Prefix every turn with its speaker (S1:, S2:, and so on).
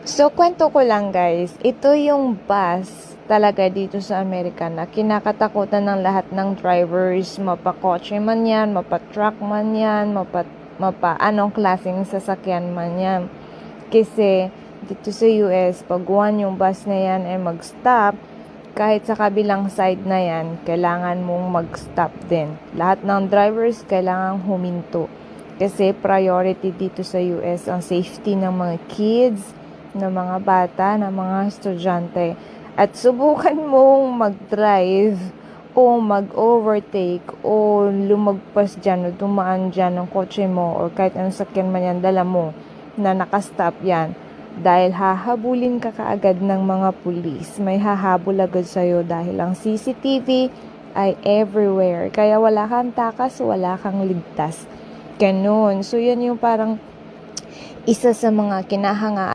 S1: So, kwento ko lang guys, ito yung bus talaga dito sa Amerika na kinakatakutan ng lahat ng drivers, mapakotse man yan, mapa-truck man yan, mapa anong klaseng sasakyan man yan. Kasi dito sa US, pag one yung bus na yan ay mag-stop, kahit sa kabilang side na yan, kailangan mong mag-stop din. Lahat ng drivers kailangan huminto. Kasi priority dito sa US ang safety ng mga kids, ng mga bata, ng mga estudyante. At subukan mong mag-drive o mag-overtake o lumagpas dyan o dumaan dyan ng kotse mo or kahit anong sakyan man yan dala mo na nakastop yan. Dahil hahabulin ka kaagad ng mga pulis. May hahabol agad sa'yo dahil ang CCTV ay everywhere. Kaya wala kang takas, wala kang ligtas. Ganun. So, yan yung parang isa sa mga kinahanga